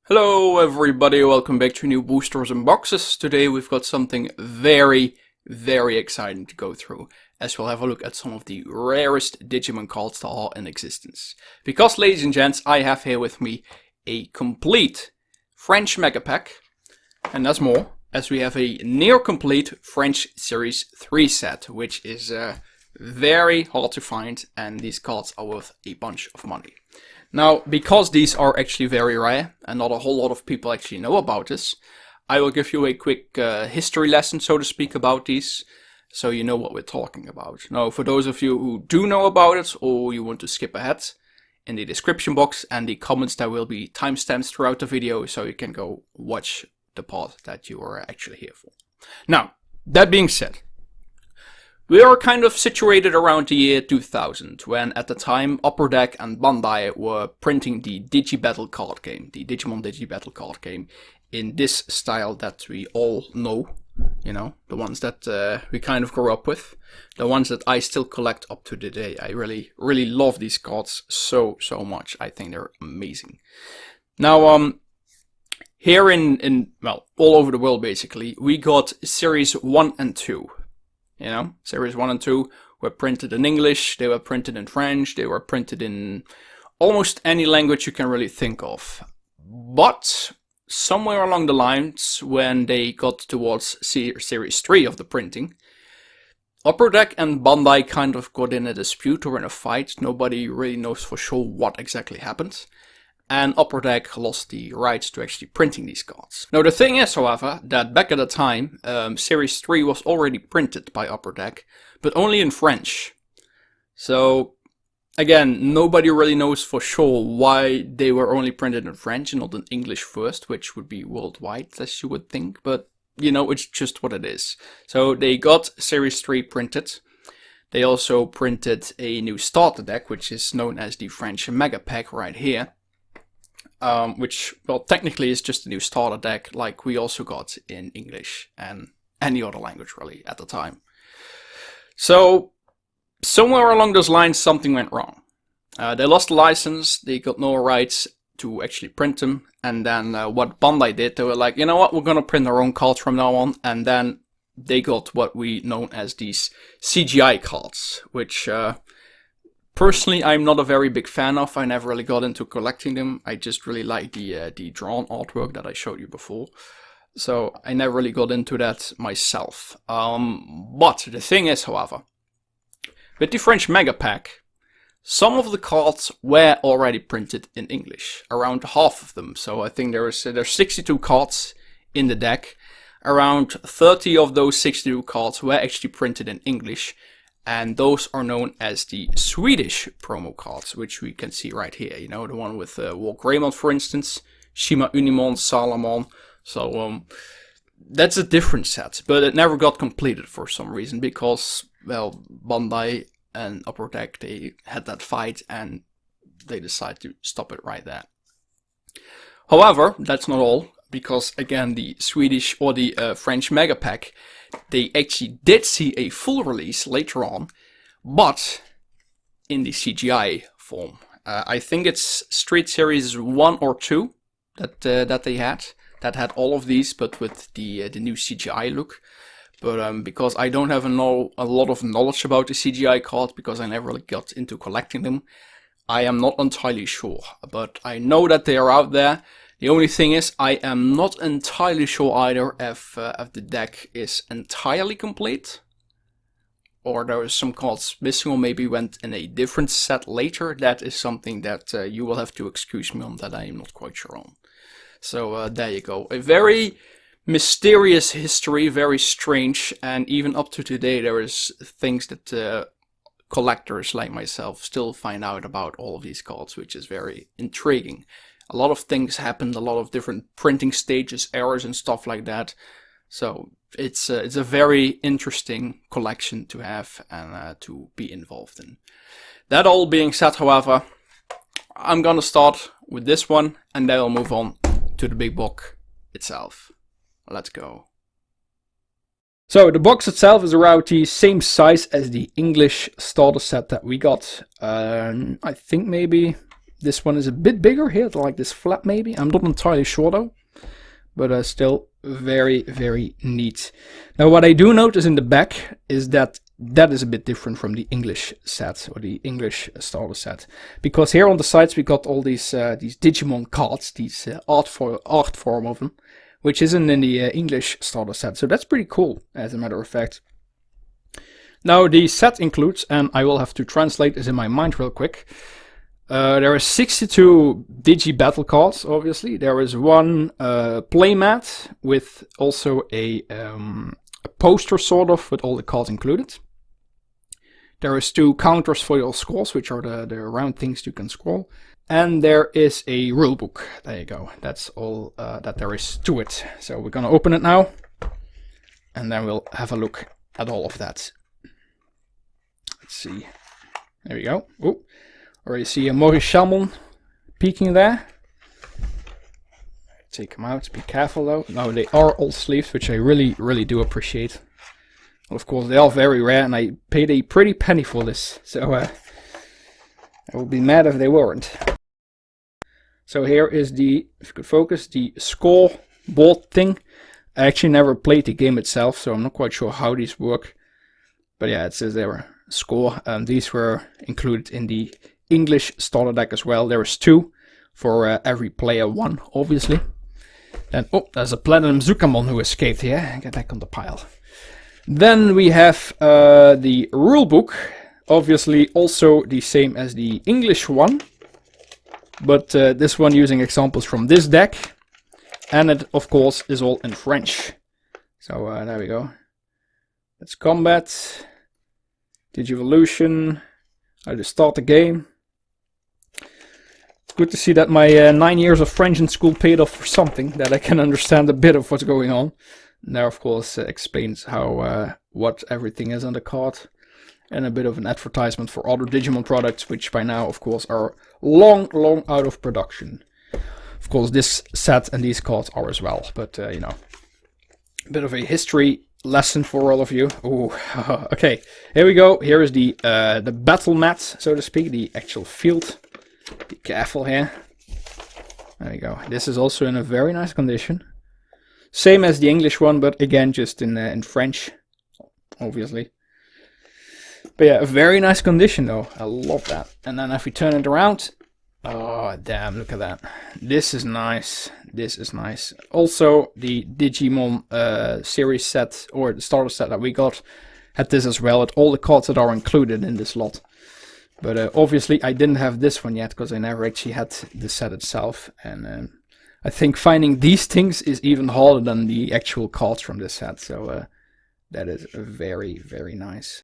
Hello everybody, welcome back to new boosters and boxes. Today we've got something very exciting to go through, as we'll have a look at some of the rarest Digimon cards that are in existence. Because, ladies and gents, I have here with me a complete French Mega Pack, and that's more, as we have a near complete French Series 3 set, which is very hard to find, and these cards are worth a bunch of money. Now, because these are actually very rare, and not a whole lot of people actually know about this, I will give you a quick history lesson, so to speak, about these, so you know what we're talking about. Now, for those of you who do know about it, or you want to skip ahead, in the description box and the comments there will be timestamps throughout the video, so you can go watch the part that you are actually here for. Now, that being said, we are kind of situated around the year 2000, when at the time Upper Deck and Bandai were printing the Digi-Battle card game, the Digimon Digi-Battle card game, in this style that we all know, you know, the ones that we kind of grew up with, the ones that I still collect up to today. I really love these cards so much. I think they're amazing. Now, here well, all over the world basically, we got Series 1 and 2. You know, Series 1 and 2 were printed in English, they were printed in French, they were printed in almost any language you can really think of. But somewhere along the lines, when they got towards Series 3 of the printing, Upper Deck and Bandai kind of got in a dispute or in a fight. Nobody really knows for sure what exactly happened. And Upper Deck lost the rights to actually printing these cards. Now the thing is, however, that back at the time, Series 3 was already printed by Upper Deck, but only in French. So, again, nobody really knows for sure why they were only printed in French and not in English first, which would be worldwide, as you would think, but, you know, it's just what it is. So they got Series 3 printed. They also printed a new starter deck, which is known as the French Mega Pack right here. Which, well, technically is just a new starter deck, like we also got in English and any other language, really, at the time. So, somewhere along those lines, something went wrong. They lost the license, they got no rights to actually print them, and then what Bandai did, they were like, you know what, we're gonna print our own cards from now on, and then they got what we know as these CGI cards, which personally, I'm not a very big fan of. I never really got into collecting them. I just really like the drawn artwork that I showed you before. So I never really got into that myself. But the thing is, however, with the French Mega Pack, some of the cards were already printed in English. Around half of them. So I think there's 62 cards in the deck. Around 30 of those 62 cards were actually printed in English. And those are known as the Swedish Promo cards, which we can see right here. You know, the one with Walk Raymond, for instance, Shima Unimon, Salamon. So that's a different set, but it never got completed for some reason because, well, Bandai and Upper Deck, they had that fight and they decided to stop it right there. However, that's not all, because again, the Swedish or the French Mega Pack, they actually did see a full release later on, but in the CGI form. I think it's Street Series 1 or 2 that they had all of these, but with the new CGI look. But because I don't have a lot of knowledge about the CGI cards, because I never really got into collecting them, I am not entirely sure. But I know that they are out there. The only thing is, I am not entirely sure either if the deck is entirely complete, or there is some cards missing, or maybe went in a different set later. That is something that you will have to excuse me on, that I am not quite sure on. So there you go. A very mysterious history, very strange, and even up to today there is things that collectors like myself still find out about all of these cards, which is very intriguing. A lot of things happened, a lot of different printing stages, errors and stuff like that. So it's a very interesting collection to have and to be involved in. That all being said, however, I'm gonna start with this one and then I'll move on to the big book itself. Let's go. So the box itself is around the same size as the English starter set that we got. I think maybe This one is a bit bigger here, like this flap maybe. I'm not entirely sure though, but still very, very neat. Now what I do notice in the back is that is a bit different from the English set, or the English starter set, because here on the sides we got all these Digimon cards, these art form of them, which isn't in the English starter set. So that's pretty cool, as a matter of fact. Now the set includes, and I will have to translate this in my mind real quick. There are 62 Digi-Battle cards, obviously. There is one playmat with also a poster sort of, with all the cards included. There is 2 counters for your scrolls, which are the round things you can scroll. And there is a rulebook. There you go. That's all that there is to it. So we're gonna open it now, and then we'll have a look at all of that. Let's see. There we go. Oh, already see a Maurice Chalmon peeking there. Take them out. Be careful though. Now they are all sleeves, which I really, really do appreciate. Of course, they are very rare, and I paid a pretty penny for this, so I would be mad if they weren't. So here is the, if you could focus, the scoreboard thing. I actually never played the game itself, so I'm not quite sure how these work. But yeah, it says there score, and these were included in the English starter deck as well. There is 2 for every player, 1, obviously. Then, oh, there's a Platinum Zucamon who escaped here. Get back on the pile. Then we have the rulebook, obviously also the same as the English one, but this one using examples from this deck, and it of course is all in French. So there we go. Let's combat, Digivolution, how to start the game. It's good to see that my 9 years of French in school paid off for something, that I can understand a bit of what's going on. There, of course, explains how what everything is on the card, and a bit of an advertisement for other Digimon products, which by now, of course, are long, long out of production. Of course, this set and these cards are as well, but you know, a bit of a history lesson for all of you. Ooh, okay, here we go. Here is the battle mat, so to speak, the actual field. Be careful here. There we go. This is also in a very nice condition. Same as the English one, but again, just in French, obviously. But yeah, a very nice condition though. I love that. And then if we turn it around, oh damn, look at that. This is nice. This is nice. Also, the Digimon series set, or the starter set that we got, had this as well, with all the cards that are included in this lot. But obviously, I didn't have this one yet, because I never actually had the set itself. And I think finding these things is even harder than the actual cards from this set, so that is very, very nice.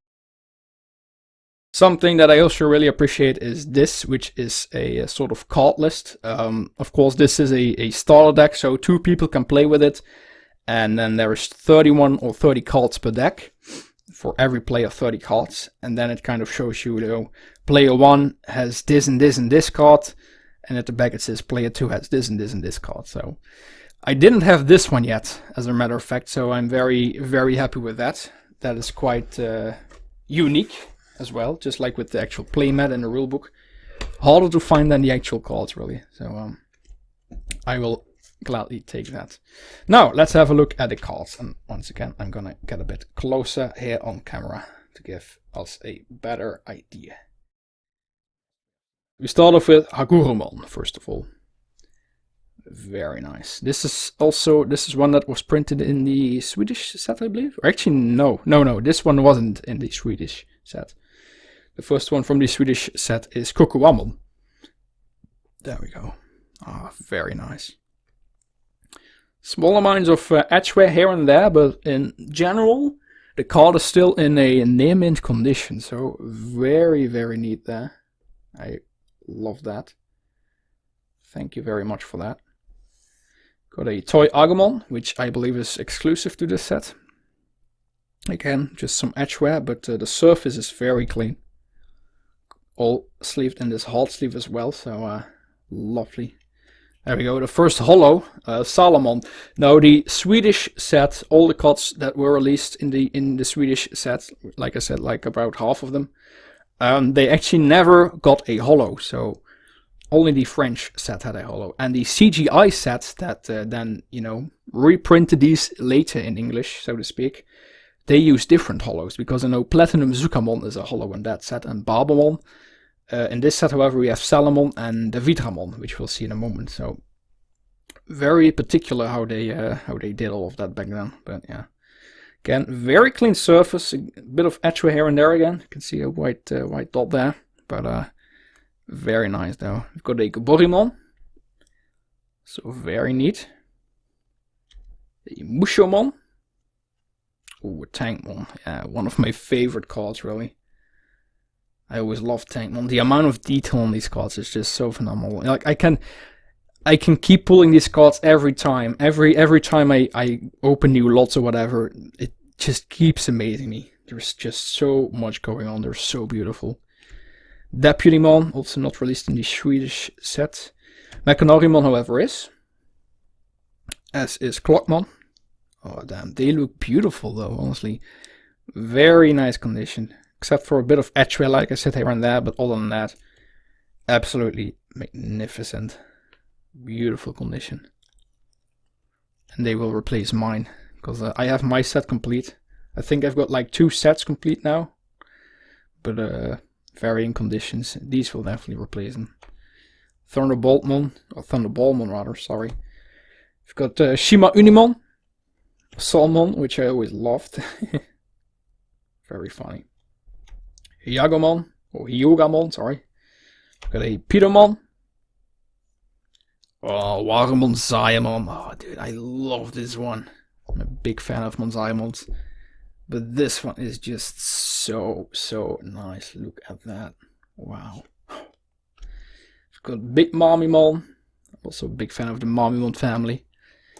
Something that I also really appreciate is this, which is a sort of card list. Of course, this is a starter deck, so 2 people can play with it, and then there's 31 or 30 cards per deck. For every player, 30 cards, and then it kind of shows you, player 1 has this and this and this card, and at the back it says player 2 has this and this and this card. So I didn't have this one yet, as a matter of fact, so I'm very, very happy with that. That is quite unique as well, just like with the actual playmat and the rulebook. Harder to find than the actual cards, really. So I will gladly take that. Now let's have a look at the cards, and once again I'm gonna get a bit closer here on camera to give us a better idea. We start off with Hagurumon, first of all. Very nice. This is one that was printed in the Swedish set, I believe. Or actually, no, this one wasn't in the Swedish set. The first one from the Swedish set is Kokuamon. There we go. Ah, very nice. Small amounts of edge wear here and there, but in general, the card is still in a near mint condition. So very, very neat there. I love that. Thank you very much for that. Got a toy Agumon, which I believe is exclusive to this set. Again, just some edge wear, but the surface is very clean. All sleeved in this hard sleeve as well, so lovely. There we go, the first holo, Salomon. Now the Swedish set, all the cards that were released in the Swedish set, like I said, like about half of them, they actually never got a holo. So only the French set had a holo. And the CGI sets that then, you know, reprinted these later in English, so to speak, they use different holos, because I know Platinum Zukamon is a holo in that set, and Babamon. In this set, however, we have Salamon and the Vidramon, which we'll see in a moment. So very particular how they did all of that back then. But yeah, again, very clean surface, a bit of etchware here and there again. You can see a white dot there, but very nice though. We've got a Goborimon, so very neat. A Mushomon. Ooh, a Tankmon. Yeah, one of my favorite cards, really. I always love Tankmon. The amount of detail on these cards is just so phenomenal. Like I can keep pulling these cards every time. Every time I open new lots or whatever, it just keeps amazing me. There's just so much going on. They're so beautiful. Deputymon, also not released in the Swedish set. Mechanarimon, however, is. As is Clockmon. Oh damn, they look beautiful though, honestly. Very nice condition. Except for a bit of etchware, like I said, here and there, but other than that, absolutely magnificent. Beautiful condition. And they will replace mine, because I have my set complete. I think I've got like 2 sets complete now. But varying conditions. These will definitely replace them. Thunderboltmon, or Thunderballmon rather, sorry. We've got Shima Unimon. Salmon, which I always loved. Very funny. Hyagomon, or Hyogamon, sorry. Got a Pidomon. Oh, Warmon Ziamon. Oh, dude, I love this one. I'm a big fan of Monziamons. But this one is just so nice. Look at that. Wow. We've got Big Mamimon. Also a big fan of the Mamimon family.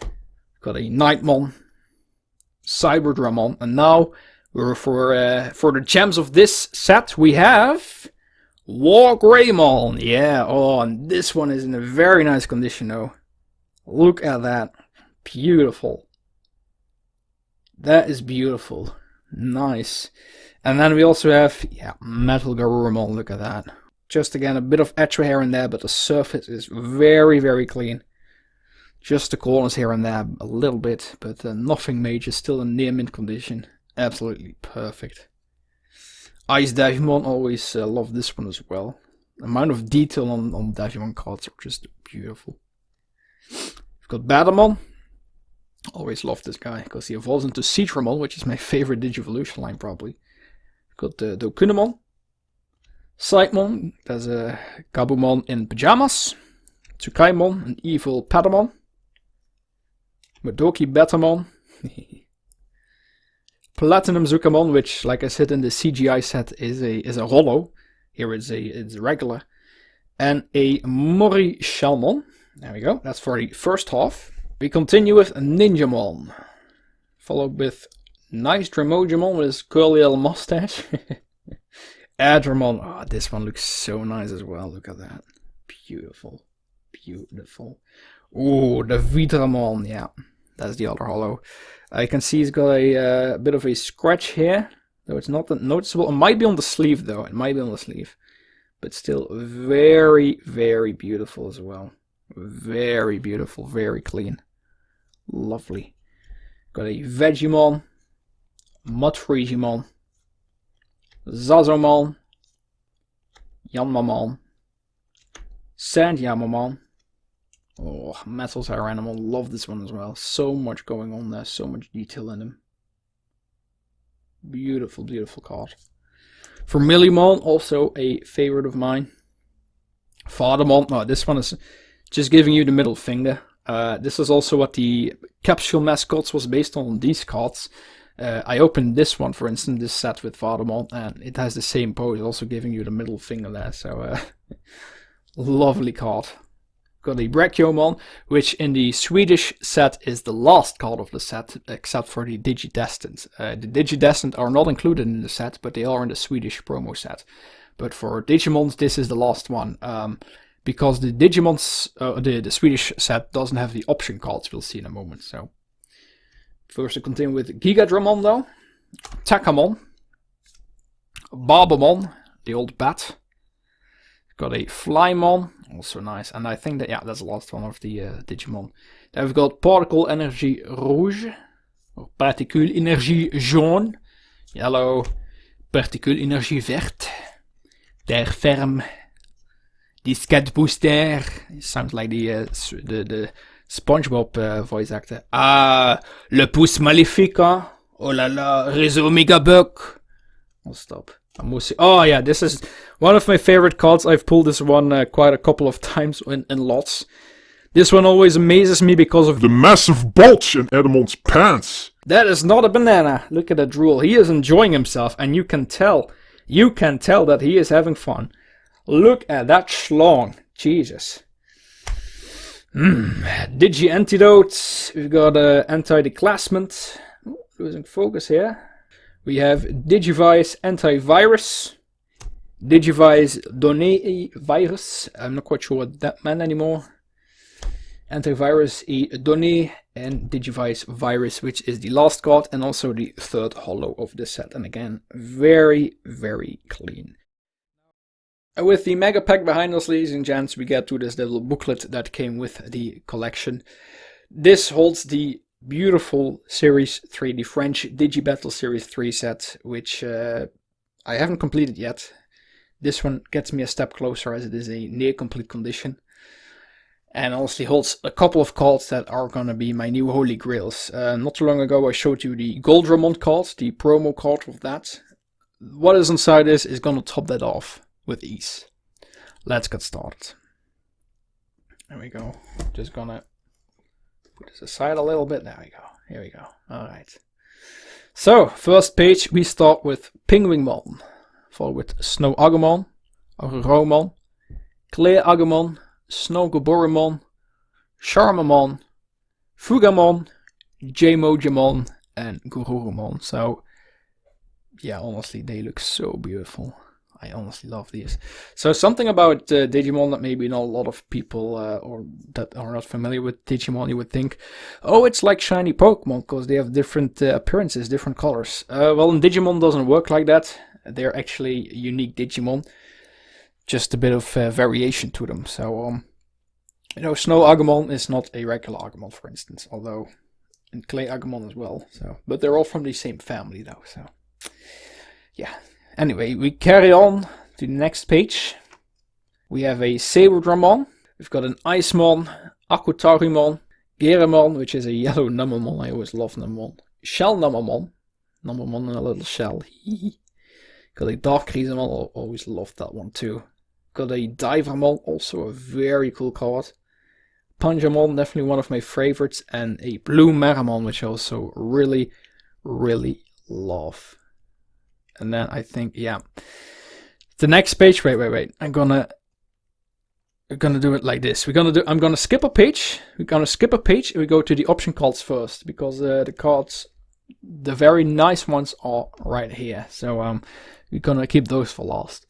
We've got a Nightmon. Cyberdramon, and now we're for the gems of this set we have Wargreymon. Yeah, oh, and this one is in a very nice condition though. Look at that, beautiful. That is beautiful, nice. And then we also have Metal Garurumon. Look at that. Just again a bit of etchware here and there, but the surface is very clean. Just the corners here and there a little bit, but nothing major, still in near mint condition. Absolutely perfect. Ice Digimon, always love this one as well. The amount of detail on Digimon cards are just beautiful. We've got Batamon. Always love this guy, because he evolves into Citramon, which is my favorite Digivolution line probably. We've got Dokunemon. Psychmon, there's a Gabumon in pajamas. Tsukaimon, an evil Patamon. Modoki Betamon. Platinum Zukamon, which, like I said in the CGI set, is a holo. Here it's regular. And a Mori Shalmon. There we go. That's for the first half. We continue with Ninjamon. Followed with nice Dremojamon with his curly little mustache. Adramon. Oh, this one looks so nice as well. Look at that. Beautiful. Beautiful. Ooh, the Vidramon. Yeah, that's the other holo. I can see he's got a bit of a scratch here, though it's not that noticeable. It might be on the sleeve, though. It might be on the sleeve. But still very beautiful as well. Very beautiful, very clean. Lovely. Got a Vegemon, Mudfreegimon, Zazomon, Yanmamon, Sandyamamon. Oh, Metal Tyrannomon, love this one as well. So much going on there, so much detail in him. Beautiful, beautiful card. Vermillimon, also a favorite of mine. Fathermon, oh, this one is just giving you the middle finger. This is also what the capsule mascots was based on these cards. I opened this one, for instance, this set with Fathermon, and it has the same pose, also giving you the middle finger there. So, lovely card. Got a Brachiomon, which in the Swedish set is the last card of the set, except for the Digidestined. The Digidestined are not included in the set, but they are in the Swedish promo set. But for Digimons, this is the last one. Because the Digimons, the Swedish set doesn't have the option cards, we'll see in a moment. So first to continue with Gigadramon though. Takamon. Barbamon, the old bat. Got a Flymon, also nice. And I think that, yeah, that's the last one of the Digimon. Then we've got Particle Energy Rouge, or Particule Energie Jaune, yellow, Particule Energie Verte, Der Ferme, Disquette Booster. It sounds like the SpongeBob voice actor. Le Pouce Maléfique. Oh la la, Réseau Megabuck. I'll stop. Oh yeah, this is one of my favorite cards. I've pulled this one quite a couple of times in lots. This one always amazes me because of the massive bulge in Edamon's pants. That is not a banana. Look at that drool. He is enjoying himself, and you can tell that he is having fun. Look at that schlong. Jesus. Digi Antidote. We've got Anti-Declassment. Losing focus here. We have Digivice Antivirus. Digivice Donné Virus. I'm not quite sure what that meant anymore. Antivirus e Donné and Digivice Virus, which is the last card and also the third holo of this set. And again, very, very clean. And with the mega pack behind us, ladies and gents, we get to this little booklet that came with the collection. This holds the beautiful Series 3, the French Digi-Battle Series 3 set, which I haven't completed yet. This one gets me a step closer as it is a near complete condition. And honestly holds a couple of cards that are gonna be my new holy grails. Not too long ago I showed you the Goldramon card, the promo card of that. What is inside this is gonna top that off with ease. Let's get started. There we go. Just gonna put this aside a little bit. There we go. Here we go. Alright. So, first page we start with Penguinmon. Followed with Snow Agumon, Auroromon, Clear Agumon, Snow Goborumon, Charmamon, Fugamon, Jmojamon, and Gururumon. So, yeah, honestly, they look so beautiful. I honestly love these. So something about Digimon that maybe not a lot of people or that are not familiar with Digimon, you would think, oh, it's like shiny Pokemon because they have different appearances, different colors. Well, in Digimon doesn't work like that. They're actually unique Digimon. Just a bit of variation to them. So, you know, Snow Agumon is not a regular Agumon, for instance, although and Clay Agumon as well. So, but they're all from the same family, though. So, yeah. Anyway, we carry on to the next page. We have a Saberdramon. We've got an Icemon, Akutarimon, Geramon, which is a yellow Numbermon. I always love Numbermon. Shell Numbermon. Numbermon in a little shell. Got a Dark Crimson, always loved that one too. Got a Divermon, also a very cool card. Panjamon, definitely one of my favorites. And a Blue Meramon, which I also really, really love. And then I think, yeah. The next page, wait. I'm gonna do it like this. I'm gonna skip a page. We're gonna skip a page and we go to the option cards first. Because the cards, the very nice ones are right here. So we're gonna keep those for last.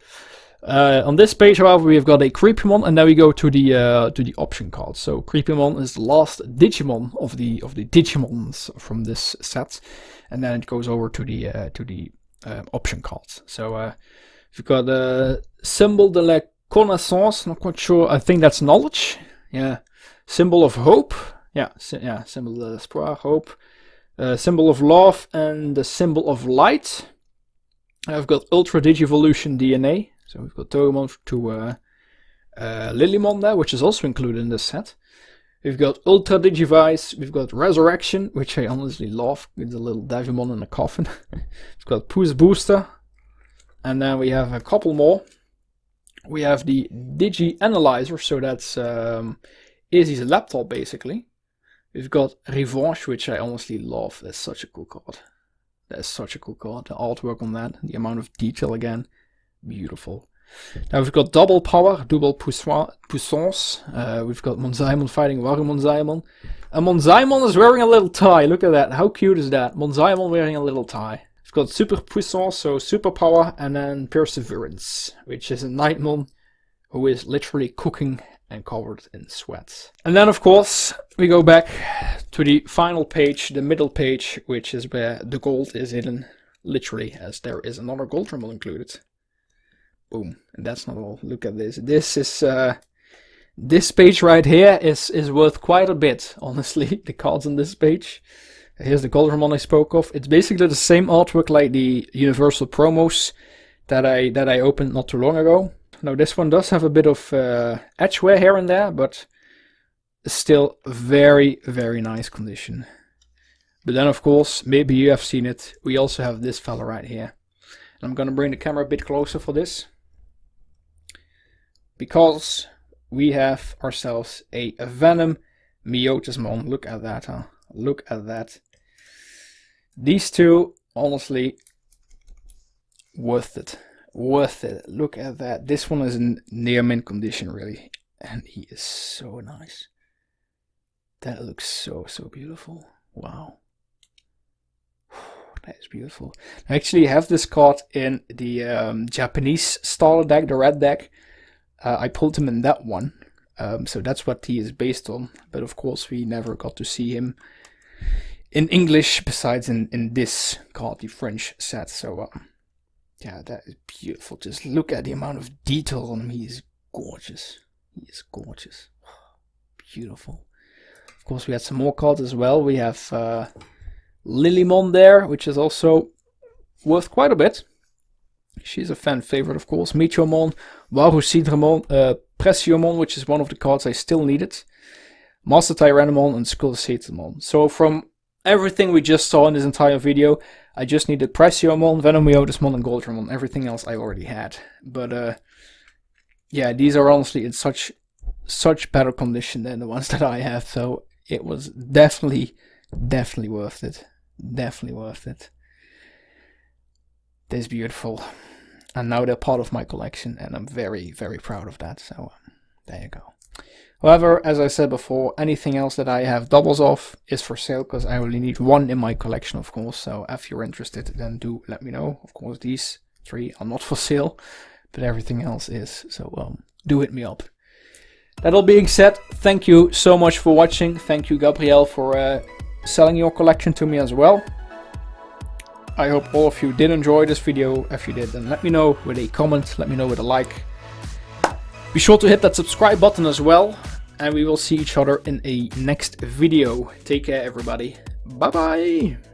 On this page, however, we've got a Creepymon, and now we go to the option cards. So Creepymon is the last Digimon of the Digimons from this set, and then it goes over to the option cards. So we've got Symbol de la Connaissance. Not quite sure. I think that's knowledge. Yeah. Symbol of hope. Yeah. Symbol de l'espoir, hope. Symbol of love and the symbol of light. I've got Ultra Digivolution DNA. So we've got Togemon to Lilymon there, which is also included in this set. We've got Ultra Digivice, we've got Resurrection, which I honestly love, with the little Digimon in a coffin. We've got Puss Booster, and then we have a couple more. We have the Digi Analyzer, so that's Izzy's laptop basically. We've got Revanche, which I honestly love. That's such a cool card. That's such a cool card. The artwork on that, the amount of detail again. Beautiful. Now we've got Double Power, Double Puissance. We've got Monzaimon fighting Warumonzaimon. And Monzaimon is wearing a little tie. Look at that. How cute is that? Monzaimon wearing a little tie. We've got Super Puissance, so Super Power, and then Perseverance, which is a Nightmon who is literally cooking and covered in sweat. And then of course we go back to the final page, the middle page, which is where the gold is hidden, literally, as there is another Goldramon included. Boom. And that's not all. Look at this. This is this page right here is worth quite a bit, honestly. The cards on this page. Here's the Goldramon I spoke of. It's basically the same artwork like the Universal promos that I opened not too long ago. Now this one does have a bit of edge wear here and there, but still very, very nice condition. But then of course, maybe you have seen it, we also have this fella right here. And I'm gonna bring the camera a bit closer for this, because we have ourselves a Venom Myotismon. Look at that, huh? Look at that. These two, honestly, worth it. Worth it. Look at that. This one is in near mint condition, really. And he is so nice. That looks so, so beautiful. Wow. That is beautiful. I actually have this card in the Japanese starter deck, the red deck. I pulled him in that one. So that's what he is based on. But of course, we never got to see him in English, besides in this card, the French set. So yeah, that is beautiful. Just look at the amount of detail on him. He is gorgeous. He is gorgeous. Beautiful. Of course, we had some more cards as well. We have Lilymon there, which is also worth quite a bit. She's a fan favorite, of course. Meteormon, Warusidramon, Preciomon, which is one of the cards I still needed. Master Tyrannomon and Skullsatamon. So from everything we just saw in this entire video, I just needed Preciomon, Venomiotismon, and Goldramon. Everything else I already had. But yeah, these are honestly in such better condition than the ones that I have. So it was definitely worth it. Definitely worth it. This is beautiful. And now they're part of my collection, and I'm very, very proud of that. So there you go. However, as I said before, anything else that I have doubles of is for sale, because I only need one in my collection, of course. So if you're interested, then do let me know. Of course, these 3 are not for sale, but everything else is. So do hit me up. That all being said, thank you so much for watching. Thank you, Gabrielle, for selling your collection to me as well. I hope all of you did enjoy this video. If you did, then let me know with a comment, let me know with a like. Be sure to hit that subscribe button as well, and we will see each other in a next video. Take care, everybody. Bye bye.